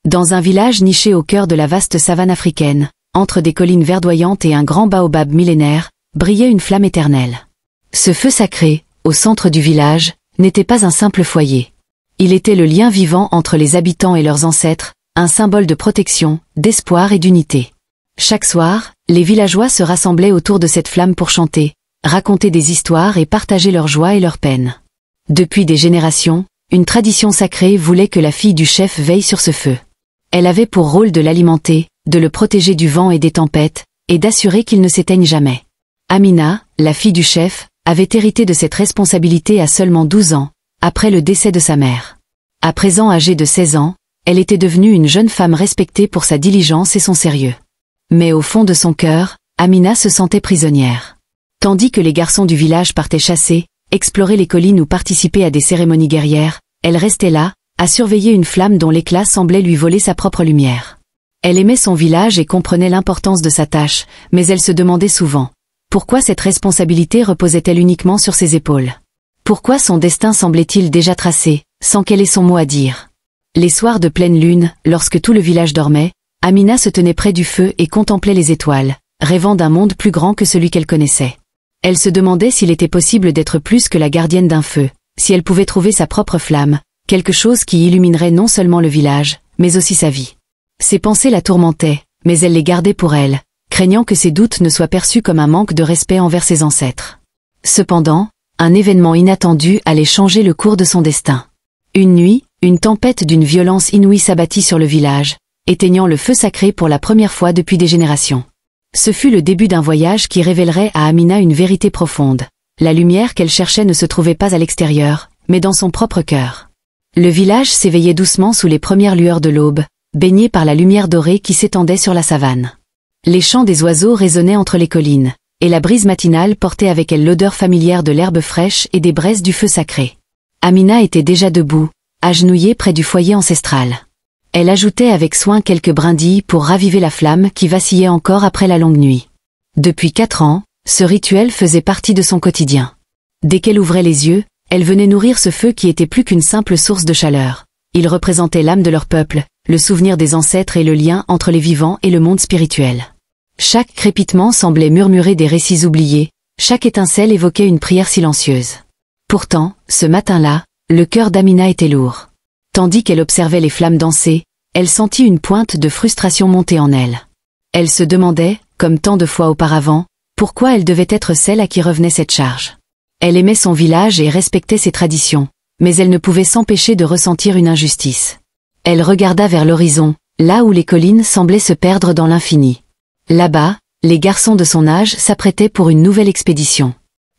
Dans un village niché au cœur de la vaste savane africaine, entre des collines verdoyantes et un grand baobab millénaire, brillait une flamme éternelle. Ce feu sacré, au centre du village, n'était pas un simple foyer. Il était le lien vivant entre les habitants et leurs ancêtres, un symbole de protection, d'espoir et d'unité. Chaque soir, les villageois se rassemblaient autour de cette flamme pour chanter, raconter des histoires et partager leur joie et leur peine. Depuis des générations, une tradition sacrée voulait que la fille du chef veille sur ce feu. Elle avait pour rôle de l'alimenter, de le protéger du vent et des tempêtes, et d'assurer qu'il ne s'éteigne jamais. Amina, la fille du chef, avait hérité de cette responsabilité à seulement 12 ans, après le décès de sa mère. À présent âgée de 16 ans, elle était devenue une jeune femme respectée pour sa diligence et son sérieux. Mais au fond de son cœur, Amina se sentait prisonnière. Tandis que les garçons du village partaient chasser, explorer les collines ou participer à des cérémonies guerrières, elle restait là, à surveiller une flamme dont l'éclat semblait lui voler sa propre lumière. Elle aimait son village et comprenait l'importance de sa tâche, mais elle se demandait souvent, pourquoi cette responsabilité reposait-elle uniquement sur ses épaules? Pourquoi son destin semblait-il déjà tracé, sans qu'elle ait son mot à dire? Les soirs de pleine lune, lorsque tout le village dormait, Amina se tenait près du feu et contemplait les étoiles, rêvant d'un monde plus grand que celui qu'elle connaissait. Elle se demandait s'il était possible d'être plus que la gardienne d'un feu, si elle pouvait trouver sa propre flamme, quelque chose qui illuminerait non seulement le village, mais aussi sa vie. Ses pensées la tourmentaient, mais elle les gardait pour elle, craignant que ses doutes ne soient perçus comme un manque de respect envers ses ancêtres. Cependant, un événement inattendu allait changer le cours de son destin. Une nuit, une tempête d'une violence inouïe s'abattit sur le village, éteignant le feu sacré pour la première fois depuis des générations. Ce fut le début d'un voyage qui révélerait à Amina une vérité profonde. La lumière qu'elle cherchait ne se trouvait pas à l'extérieur, mais dans son propre cœur. Le village s'éveillait doucement sous les premières lueurs de l'aube, baigné par la lumière dorée qui s'étendait sur la savane. Les chants des oiseaux résonnaient entre les collines, et la brise matinale portait avec elle l'odeur familière de l'herbe fraîche et des braises du feu sacré. Amina était déjà debout, agenouillée près du foyer ancestral. Elle ajoutait avec soin quelques brindilles pour raviver la flamme qui vacillait encore après la longue nuit. Depuis 4 ans, ce rituel faisait partie de son quotidien. Dès qu'elle ouvrait les yeux, elle venait nourrir ce feu qui était plus qu'une simple source de chaleur. Il représentait l'âme de leur peuple, le souvenir des ancêtres et le lien entre les vivants et le monde spirituel. Chaque crépitement semblait murmurer des récits oubliés, chaque étincelle évoquait une prière silencieuse. Pourtant, ce matin-là, le cœur d'Amina était lourd. Tandis qu'elle observait les flammes danser, elle sentit une pointe de frustration monter en elle. Elle se demandait, comme tant de fois auparavant, pourquoi elle devait être celle à qui revenait cette charge. Elle aimait son village et respectait ses traditions, mais elle ne pouvait s'empêcher de ressentir une injustice. Elle regarda vers l'horizon, là où les collines semblaient se perdre dans l'infini. Là-bas, les garçons de son âge s'apprêtaient pour une nouvelle expédition.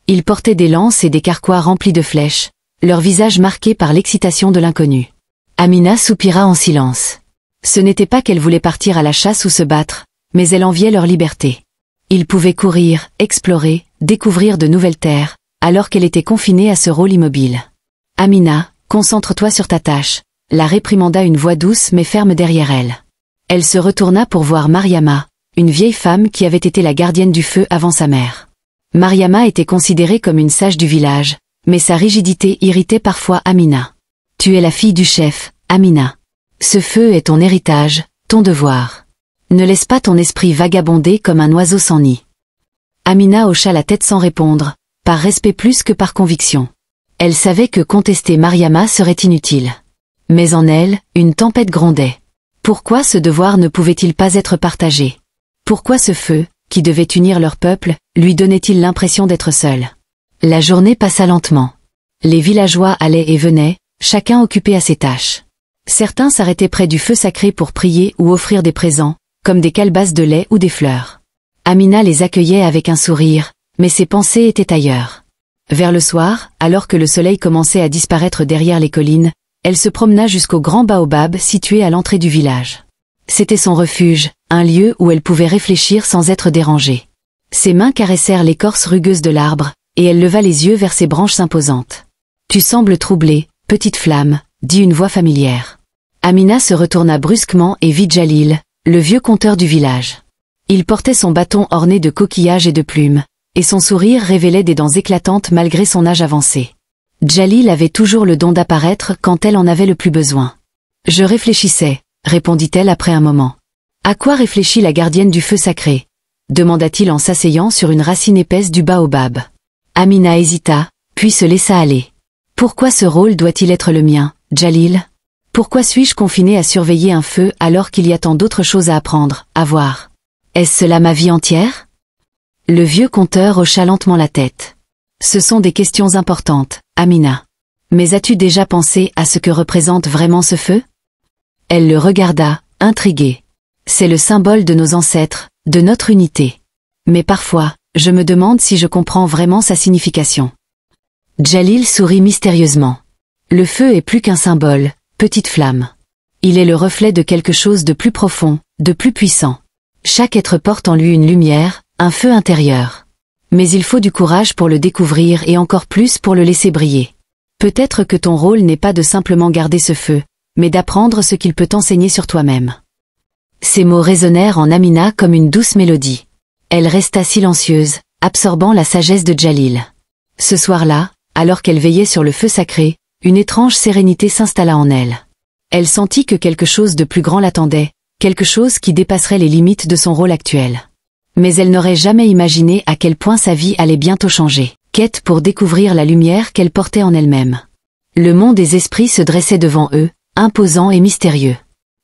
Ils portaient des lances et des carquois remplis de flèches, leurs visages marqués par l'excitation de l'inconnu. Amina soupira en silence. Ce n'était pas qu'elle voulait partir à la chasse ou se battre, mais elle enviait leur liberté. Ils pouvaient courir, explorer, découvrir de nouvelles terres, alors qu'elle était confinée à ce rôle immobile. « Amina, concentre-toi sur ta tâche », la réprimanda une voix douce mais ferme derrière elle. Elle se retourna pour voir Mariama, une vieille femme qui avait été la gardienne du feu avant sa mère. Mariama était considérée comme une sage du village, mais sa rigidité irritait parfois Amina. « Tu es la fille du chef, Amina. Ce feu est ton héritage, ton devoir. Ne laisse pas ton esprit vagabonder comme un oiseau sans nid. » Amina hocha la tête sans répondre, par respect plus que par conviction. Elle savait que contester Mariama serait inutile. Mais en elle, une tempête grondait. Pourquoi ce devoir ne pouvait-il pas être partagé? Pourquoi ce feu, qui devait unir leur peuple, lui donnait-il l'impression d'être seul? La journée passa lentement. Les villageois allaient et venaient, chacun occupé à ses tâches. Certains s'arrêtaient près du feu sacré pour prier ou offrir des présents, comme des calebasses de lait ou des fleurs. Amina les accueillait avec un sourire, mais ses pensées étaient ailleurs. Vers le soir, alors que le soleil commençait à disparaître derrière les collines, elle se promena jusqu'au grand baobab situé à l'entrée du village. C'était son refuge, un lieu où elle pouvait réfléchir sans être dérangée. Ses mains caressèrent l'écorce rugueuse de l'arbre, et elle leva les yeux vers ses branches imposantes. « Tu sembles troublée, petite flamme », dit une voix familière. Amina se retourna brusquement et vit Djalil, le vieux conteur du village. Il portait son bâton orné de coquillages et de plumes, et son sourire révélait des dents éclatantes malgré son âge avancé. Djalil avait toujours le don d'apparaître quand elle en avait le plus besoin. « Je réfléchissais, répondit-elle après un moment. À quoi réfléchit la gardienne du feu sacré? Demanda-t-il en s'asseyant sur une racine épaisse du baobab. Amina hésita, puis se laissa aller. Pourquoi ce rôle doit-il être le mien, Djalil? Pourquoi suis-je confinée à surveiller un feu alors qu'il y a tant d'autres choses à apprendre, à voir? Est-ce cela ma vie entière? Le vieux conteur hocha lentement la tête. Ce sont des questions importantes, Amina. Mais as-tu déjà pensé à ce que représente vraiment ce feu? Elle le regarda, intriguée. C'est le symbole de nos ancêtres, de notre unité. Mais parfois, je me demande si je comprends vraiment sa signification. Djalil sourit mystérieusement. Le feu est plus qu'un symbole, petite flamme. Il est le reflet de quelque chose de plus profond, de plus puissant. Chaque être porte en lui une lumière, un feu intérieur. Mais il faut du courage pour le découvrir et encore plus pour le laisser briller. Peut-être que ton rôle n'est pas de simplement garder ce feu, mais d'apprendre ce qu'il peut t'enseigner sur toi-même. Ces mots résonnèrent en Amina comme une douce mélodie. Elle resta silencieuse, absorbant la sagesse de Djalil. Ce soir-là, alors qu'elle veillait sur le feu sacré, une étrange sérénité s'installa en elle. Elle sentit que quelque chose de plus grand l'attendait, quelque chose qui dépasserait les limites de son rôle actuel. Mais elle n'aurait jamais imaginé à quel point sa vie allait bientôt changer. Quête pour découvrir la lumière qu'elle portait en elle-même. Le monde des esprits se dressait devant eux, imposant et mystérieux.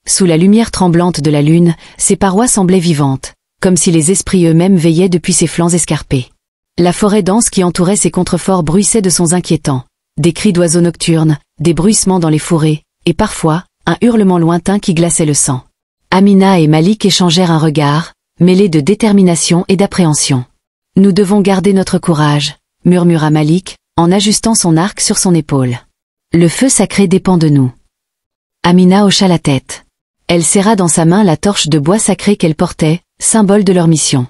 Sous la lumière tremblante de la lune, ses parois semblaient vivantes, comme si les esprits eux-mêmes veillaient depuis ses flancs escarpés. La forêt dense qui entourait ces contreforts bruissait de sons inquiétants, des cris d'oiseaux nocturnes, des bruissements dans les fourrés, et parfois, un hurlement lointain qui glaçait le sang. Amina et Malik échangèrent un regard, mêlé de détermination et d'appréhension. « Nous devons garder notre courage », murmura Malik, en ajustant son arc sur son épaule. « Le feu sacré dépend de nous. » Amina hocha la tête. Elle serra dans sa main la torche de bois sacré qu'elle portait, symbole de leur mission.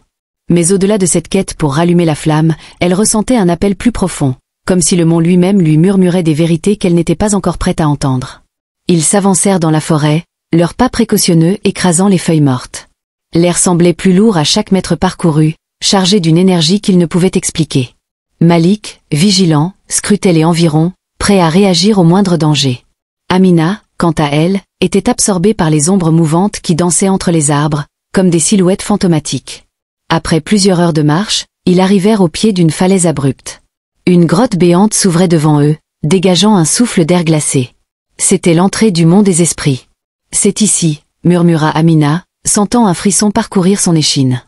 Mais au-delà de cette quête pour rallumer la flamme, elle ressentait un appel plus profond, comme si le mont lui-même lui murmurait des vérités qu'elle n'était pas encore prête à entendre. Ils s'avancèrent dans la forêt, leurs pas précautionneux écrasant les feuilles mortes. L'air semblait plus lourd à chaque mètre parcouru, chargé d'une énergie qu'ils ne pouvaient expliquer. Malik, vigilant, scrutait les environs, prêt à réagir au moindre danger. Amina, quant à elle, était absorbée par les ombres mouvantes qui dansaient entre les arbres, comme des silhouettes fantomatiques. Après plusieurs heures de marche, ils arrivèrent au pied d'une falaise abrupte. Une grotte béante s'ouvrait devant eux, dégageant un souffle d'air glacé. C'était l'entrée du mont des esprits. « C'est ici », murmura Amina, sentant un frisson parcourir son échine.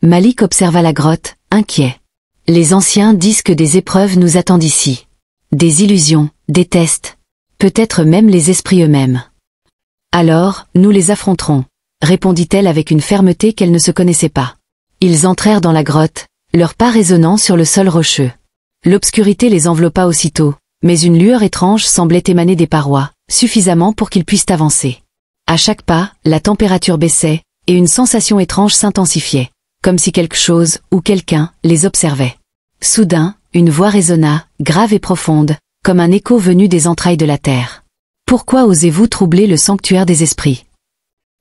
Malik observa la grotte, inquiet. Les anciens disent que des épreuves nous attendent ici. Des illusions, des tests. Peut-être même les esprits eux-mêmes. Alors, nous les affronterons, répondit-elle avec une fermeté qu'elle ne se connaissait pas. Ils entrèrent dans la grotte, leurs pas résonnant sur le sol rocheux. L'obscurité les enveloppa aussitôt, mais une lueur étrange semblait émaner des parois, suffisamment pour qu'ils puissent avancer. À chaque pas, la température baissait, et une sensation étrange s'intensifiait, comme si quelque chose, ou quelqu'un, les observait. Soudain, une voix résonna, grave et profonde, comme un écho venu des entrailles de la terre. « Pourquoi osez-vous troubler le sanctuaire des esprits ?»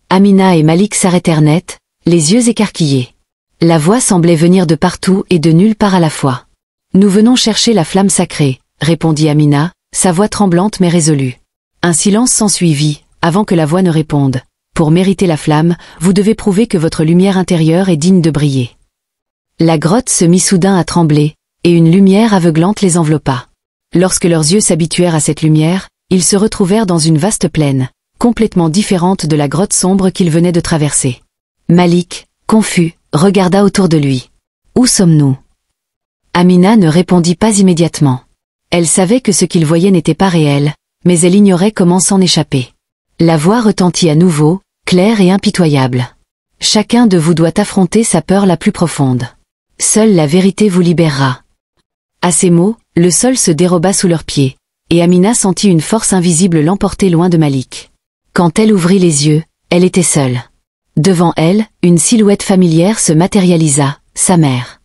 Amina et Malik s'arrêtèrent net, les yeux écarquillés. La voix semblait venir de partout et de nulle part à la fois. « Nous venons chercher la flamme sacrée, » répondit Amina, sa voix tremblante mais résolue. Un silence s'ensuivit, avant que la voix ne réponde. « Pour mériter la flamme, vous devez prouver que votre lumière intérieure est digne de briller. » La grotte se mit soudain à trembler, et une lumière aveuglante les enveloppa. Lorsque leurs yeux s'habituèrent à cette lumière, ils se retrouvèrent dans une vaste plaine, complètement différente de la grotte sombre qu'ils venaient de traverser. Malik, confus, regarda autour de lui. « Où sommes-nous » Amina ne répondit pas immédiatement. Elle savait que ce qu'ils voyaient n'était pas réel, mais elle ignorait comment s'en échapper. La voix retentit à nouveau, claire et impitoyable. « Chacun de vous doit affronter sa peur la plus profonde. Seule la vérité vous libérera. » À ces mots, le sol se déroba sous leurs pieds, et Amina sentit une force invisible l'emporter loin de Malik. Quand elle ouvrit les yeux, elle était seule. Devant elle, une silhouette familière se matérialisa, sa mère.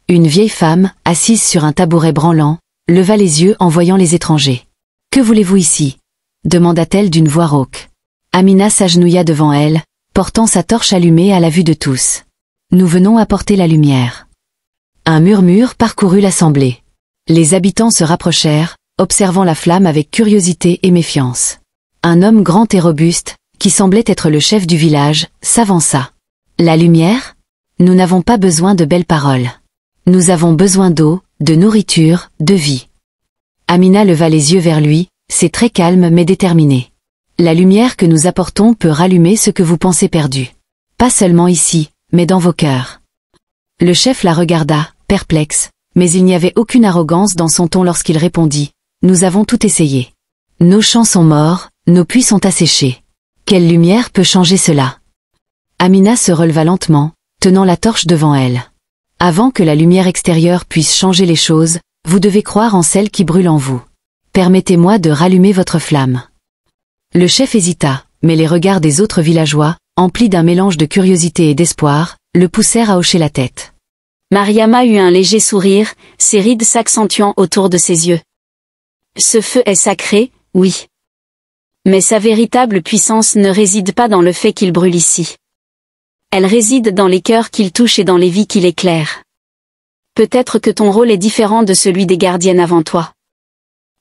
Une vieille femme, assise sur un tabouret branlant, leva les yeux en voyant les étrangers. « Que voulez-vous ici » demanda-t-elle d'une voix rauque. Amina s'agenouilla devant elle, portant sa torche allumée à la vue de tous. « Nous venons apporter la lumière. » Un murmure parcourut l'assemblée. Les habitants se rapprochèrent, observant la flamme avec curiosité et méfiance. Un homme grand et robuste, qui semblait être le chef du village, s'avança. La lumière? Nous n'avons pas besoin de belles paroles. Nous avons besoin d'eau, de nourriture, de vie. Amina leva les yeux vers lui, c'est très calme mais déterminé. La lumière que nous apportons peut rallumer ce que vous pensez perdu. Pas seulement ici, mais dans vos cœurs. Le chef la regarda, perplexe, mais il n'y avait aucune arrogance dans son ton lorsqu'il répondit. Nous avons tout essayé. Nos champs sont morts, nos puits sont asséchés. Quelle lumière peut changer cela? Amina se releva lentement, tenant la torche devant elle. Avant que la lumière extérieure puisse changer les choses, vous devez croire en celle qui brûle en vous. Permettez-moi de rallumer votre flamme. Le chef hésita, mais les regards des autres villageois, emplis d'un mélange de curiosité et d'espoir, le poussèrent à hocher la tête. Mariama eut un léger sourire, ses rides s'accentuant autour de ses yeux. Ce feu est sacré, oui. Mais sa véritable puissance ne réside pas dans le fait qu'il brûle ici. Elle réside dans les cœurs qu'il touche et dans les vies qu'il éclaire. Peut-être que ton rôle est différent de celui des gardiennes avant toi.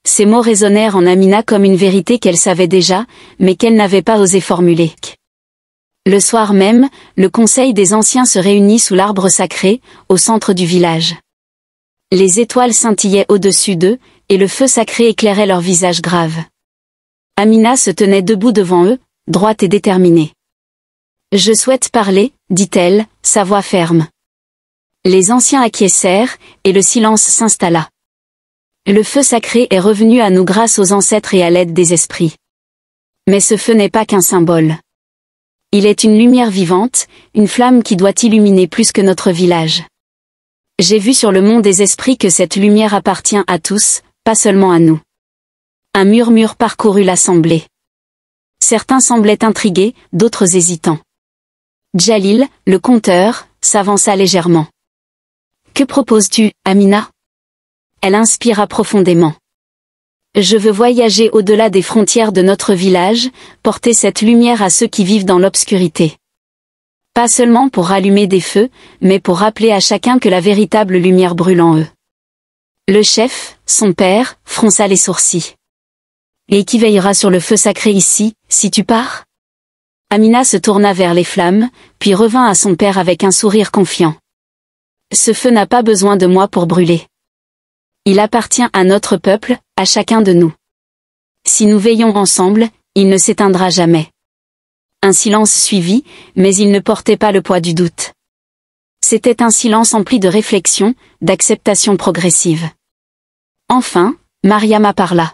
Ces mots résonnèrent en Amina comme une vérité qu'elle savait déjà, mais qu'elle n'avait pas osé formuler. Le soir même, le conseil des anciens se réunit sous l'arbre sacré, au centre du village. Les étoiles scintillaient au-dessus d'eux, et le feu sacré éclairait leurs visages graves. Amina se tenait debout devant eux, droite et déterminée. « Je souhaite parler, dit-elle, sa voix ferme. » Les anciens acquiescèrent, et le silence s'installa. Le feu sacré est revenu à nous grâce aux ancêtres et à l'aide des esprits. Mais ce feu n'est pas qu'un symbole. Il est une lumière vivante, une flamme qui doit illuminer plus que notre village. J'ai vu sur le mont des esprits que cette lumière appartient à tous, pas seulement à nous. Un murmure parcourut l'assemblée. Certains semblaient intrigués, d'autres hésitants. Djalil, le conteur, s'avança légèrement. « Que proposes-tu, Amina ?» Elle inspira profondément. « Je veux voyager au-delà des frontières de notre village, porter cette lumière à ceux qui vivent dans l'obscurité. Pas seulement pour rallumer des feux, mais pour rappeler à chacun que la véritable lumière brûle en eux. » Le chef, son père, fronça les sourcils. « Et qui veillera sur le feu sacré ici, si tu pars ?» Amina se tourna vers les flammes, puis revint à son père avec un sourire confiant. « Ce feu n'a pas besoin de moi pour brûler. Il appartient à notre peuple, à chacun de nous. Si nous veillons ensemble, il ne s'éteindra jamais. » Un silence suivit, mais il ne portait pas le poids du doute. C'était un silence empli de réflexion, d'acceptation progressive. Enfin, Mariama parla.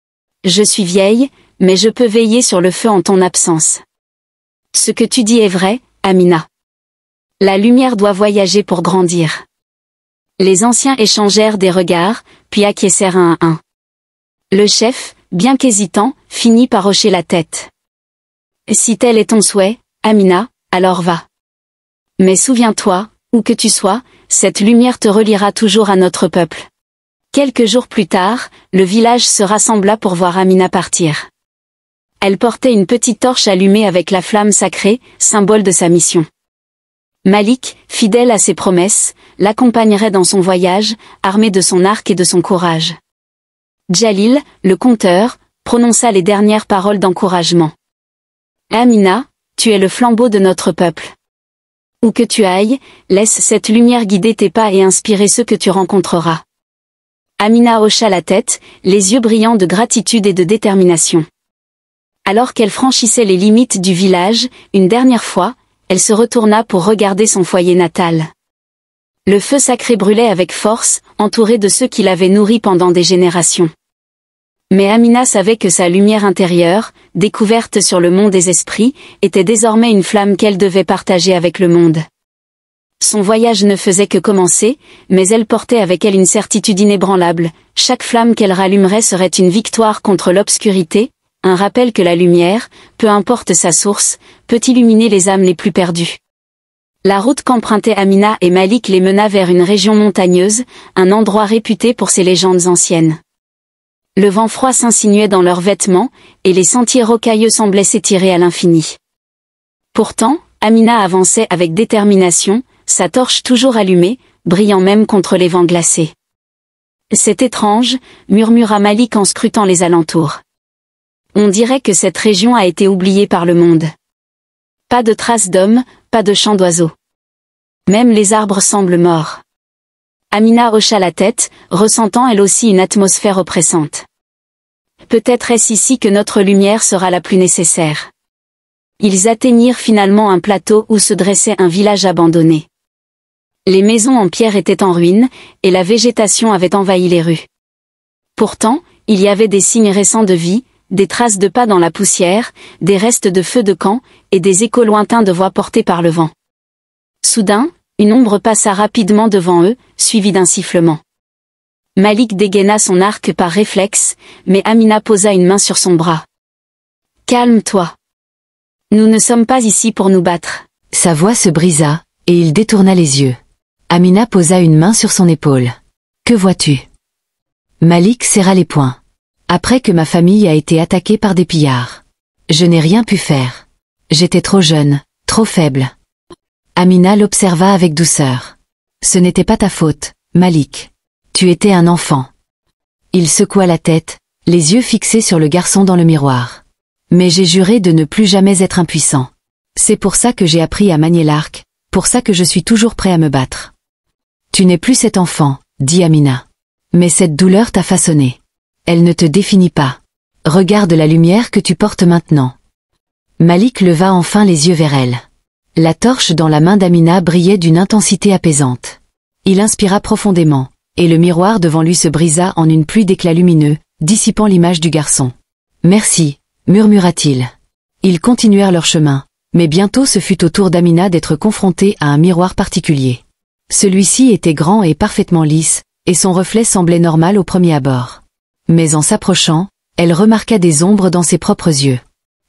« Je suis vieille, mais je peux veiller sur le feu en ton absence. Ce que tu dis est vrai, Amina. La lumière doit voyager pour grandir. » Les anciens échangèrent des regards, puis acquiescèrent un à un. Le chef, bien qu'hésitant, finit par hocher la tête. « Si tel est ton souhait, Amina, alors va. Mais souviens-toi, où que tu sois, cette lumière te reliera toujours à notre peuple. » Quelques jours plus tard, le village se rassembla pour voir Amina partir. Elle portait une petite torche allumée avec la flamme sacrée, symbole de sa mission. Malik, fidèle à ses promesses, l'accompagnerait dans son voyage, armé de son arc et de son courage. Djalil, le conteur, prononça les dernières paroles d'encouragement. « Amina, tu es le flambeau de notre peuple. Où que tu ailles, laisse cette lumière guider tes pas et inspirer ceux que tu rencontreras. » Amina hocha la tête, les yeux brillants de gratitude et de détermination. Alors qu'elle franchissait les limites du village, une dernière fois, elle se retourna pour regarder son foyer natal. Le feu sacré brûlait avec force, entouré de ceux qui l'avaient nourri pendant des générations. Mais Amina savait que sa lumière intérieure, découverte sur le mont des esprits, était désormais une flamme qu'elle devait partager avec le monde. Son voyage ne faisait que commencer, mais elle portait avec elle une certitude inébranlable, chaque flamme qu'elle rallumerait serait une victoire contre l'obscurité, un rappel que la lumière, peu importe sa source, peut illuminer les âmes les plus perdues. La route qu'empruntaient Amina et Malik les mena vers une région montagneuse, un endroit réputé pour ses légendes anciennes. Le vent froid s'insinuait dans leurs vêtements, et les sentiers rocailleux semblaient s'étirer à l'infini. Pourtant, Amina avançait avec détermination, sa torche toujours allumée, brillant même contre les vents glacés. « C'est étrange », murmura Malik en scrutant les alentours. On dirait que cette région a été oubliée par le monde. Pas de traces d'hommes, pas de chants d'oiseaux. Même les arbres semblent morts. Amina hocha la tête, ressentant elle aussi une atmosphère oppressante. Peut-être est-ce ici que notre lumière sera la plus nécessaire. Ils atteignirent finalement un plateau où se dressait un village abandonné. Les maisons en pierre étaient en ruine, et la végétation avait envahi les rues. Pourtant, il y avait des signes récents de vie, des traces de pas dans la poussière, des restes de feux de camp, et des échos lointains de voix portées par le vent. Soudain, une ombre passa rapidement devant eux, suivie d'un sifflement. Malik dégaina son arc par réflexe, mais Amina posa une main sur son bras. « Calme-toi. Nous ne sommes pas ici pour nous battre. » Sa voix se brisa, et il détourna les yeux. Amina posa une main sur son épaule. « Que vois-tu » Malik serra les poings. « Après que ma famille a été attaquée par des pillards. Je n'ai rien pu faire. J'étais trop jeune, trop faible. » Amina l'observa avec douceur. « Ce n'était pas ta faute, Malik. Tu étais un enfant. » Il secoua la tête, les yeux fixés sur le garçon dans le miroir. « Mais j'ai juré de ne plus jamais être impuissant. C'est pour ça que j'ai appris à manier l'arc, pour ça que je suis toujours prêt à me battre. »« Tu n'es plus cet enfant, » dit Amina. « Mais cette douleur t'a façonné. Elle ne te définit pas. Regarde la lumière que tu portes maintenant. » Malik leva enfin les yeux vers elle. La torche dans la main d'Amina brillait d'une intensité apaisante. Il inspira profondément, et le miroir devant lui se brisa en une pluie d'éclats lumineux, dissipant l'image du garçon. « Merci, » murmura-t-il. Ils continuèrent leur chemin, mais bientôt ce fut au tour d'Amina d'être confrontée à un miroir particulier. Celui-ci était grand et parfaitement lisse, et son reflet semblait normal au premier abord. Mais en s'approchant, elle remarqua des ombres dans ses propres yeux.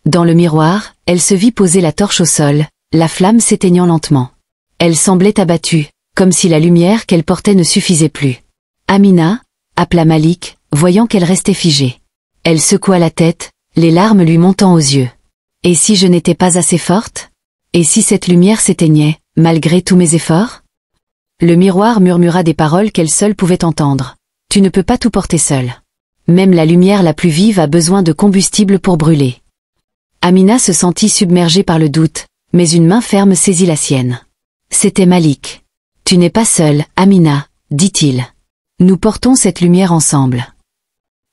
Dans le miroir, elle se vit poser la torche au sol, la flamme s'éteignant lentement. Elle semblait abattue, comme si la lumière qu'elle portait ne suffisait plus. « Amina » appela Malik, voyant qu'elle restait figée. Elle secoua la tête, les larmes lui montant aux yeux. « Et si je n'étais pas assez forte ? Et si cette lumière s'éteignait, malgré tous mes efforts ?» Le miroir murmura des paroles qu'elle seule pouvait entendre. « Tu ne peux pas tout porter seule. Même la lumière la plus vive a besoin de combustible pour brûler. » Amina se sentit submergée par le doute, mais une main ferme saisit la sienne. C'était Malik. « Tu n'es pas seule, Amina, » dit-il. « Nous portons cette lumière ensemble. »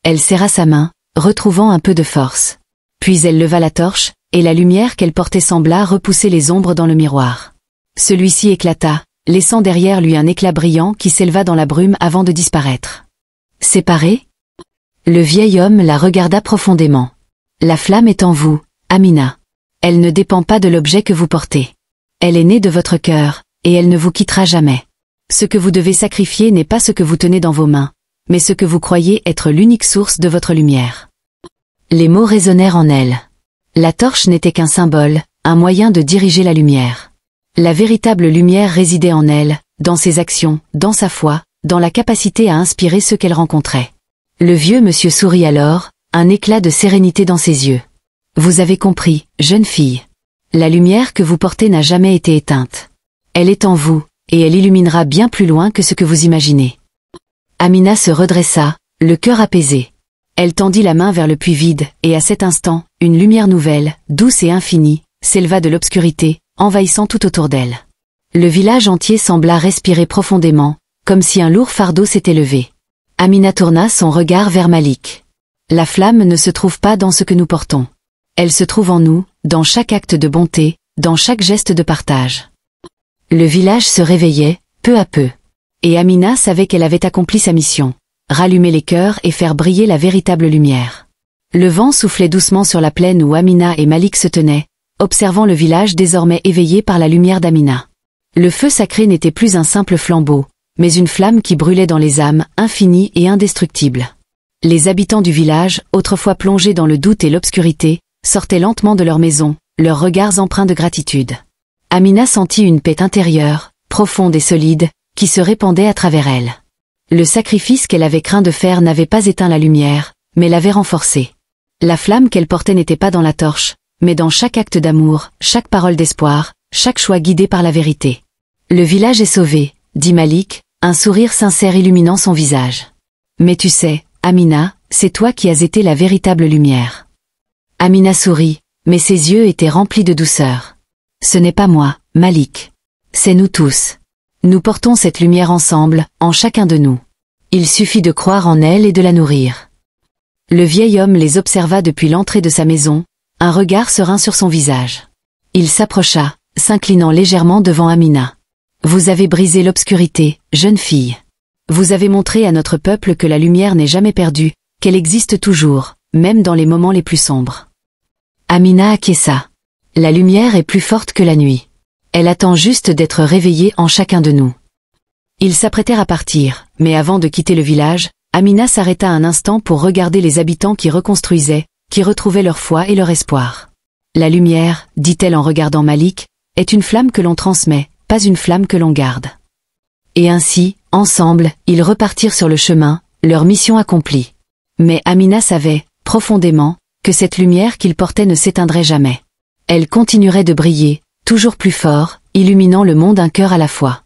Elle serra sa main, retrouvant un peu de force. Puis elle leva la torche, et la lumière qu'elle portait sembla repousser les ombres dans le miroir. Celui-ci éclata, laissant derrière lui un éclat brillant qui s'éleva dans la brume avant de disparaître. Séparés ? Le vieil homme la regarda profondément. « La flamme est en vous, Amina. Elle ne dépend pas de l'objet que vous portez. Elle est née de votre cœur, et elle ne vous quittera jamais. Ce que vous devez sacrifier n'est pas ce que vous tenez dans vos mains, mais ce que vous croyez être l'unique source de votre lumière. » Les mots résonnèrent en elle. La torche n'était qu'un symbole, un moyen de diriger la lumière. La véritable lumière résidait en elle, dans ses actions, dans sa foi, dans la capacité à inspirer ceux qu'elle rencontrait. Le vieux monsieur sourit alors, un éclat de sérénité dans ses yeux. « Vous avez compris, jeune fille. La lumière que vous portez n'a jamais été éteinte. Elle est en vous, et elle illuminera bien plus loin que ce que vous imaginez. » Amina se redressa, le cœur apaisé. Elle tendit la main vers le puits vide, et à cet instant, une lumière nouvelle, douce et infinie, s'éleva de l'obscurité, envahissant tout autour d'elle. Le village entier sembla respirer profondément, comme si un lourd fardeau s'était levé. Amina tourna son regard vers Malik. « La flamme ne se trouve pas dans ce que nous portons. Elle se trouve en nous, dans chaque acte de bonté, dans chaque geste de partage. » Le village se réveillait, peu à peu. Et Amina savait qu'elle avait accompli sa mission, rallumer les cœurs et faire briller la véritable lumière. Le vent soufflait doucement sur la plaine où Amina et Malik se tenaient, observant le village désormais éveillé par la lumière d'Amina. Le feu sacré n'était plus un simple flambeau, mais une flamme qui brûlait dans les âmes, infinie et indestructible. Les habitants du village, autrefois plongés dans le doute et l'obscurité, sortaient lentement de leurs maisons, leurs regards empreints de gratitude. Amina sentit une paix intérieure, profonde et solide, qui se répandait à travers elle. Le sacrifice qu'elle avait craint de faire n'avait pas éteint la lumière, mais l'avait renforcée. La flamme qu'elle portait n'était pas dans la torche, mais dans chaque acte d'amour, chaque parole d'espoir, chaque choix guidé par la vérité. « Le village est sauvé », dit Malik, un sourire sincère illuminant son visage. « Mais tu sais, Amina, c'est toi qui as été la véritable lumière. Amina sourit, mais ses yeux étaient remplis de douceur. Ce n'est pas moi, Malik. C'est nous tous. Nous portons cette lumière ensemble, en chacun de nous. Il suffit de croire en elle et de la nourrir. Le vieil homme les observa depuis l'entrée de sa maison, un regard serein sur son visage. Il s'approcha, s'inclinant légèrement devant Amina. Vous avez brisé l'obscurité, jeune fille. Vous avez montré à notre peuple que la lumière n'est jamais perdue, qu'elle existe toujours, même dans les moments les plus sombres. Amina acquiesça. La lumière est plus forte que la nuit. Elle attend juste d'être réveillée en chacun de nous. Ils s'apprêtèrent à partir, mais avant de quitter le village, Amina s'arrêta un instant pour regarder les habitants qui reconstruisaient, qui retrouvaient leur foi et leur espoir. La lumière, dit-elle en regardant Malik, est une flamme que l'on transmet, pas une flamme que l'on garde. Et ainsi, ensemble, ils repartirent sur le chemin, leur mission accomplie. Mais Amina savait, profondément, que cette lumière qu'ils portaient ne s'éteindrait jamais. Elle continuerait de briller, toujours plus fort, illuminant le monde un cœur à la fois.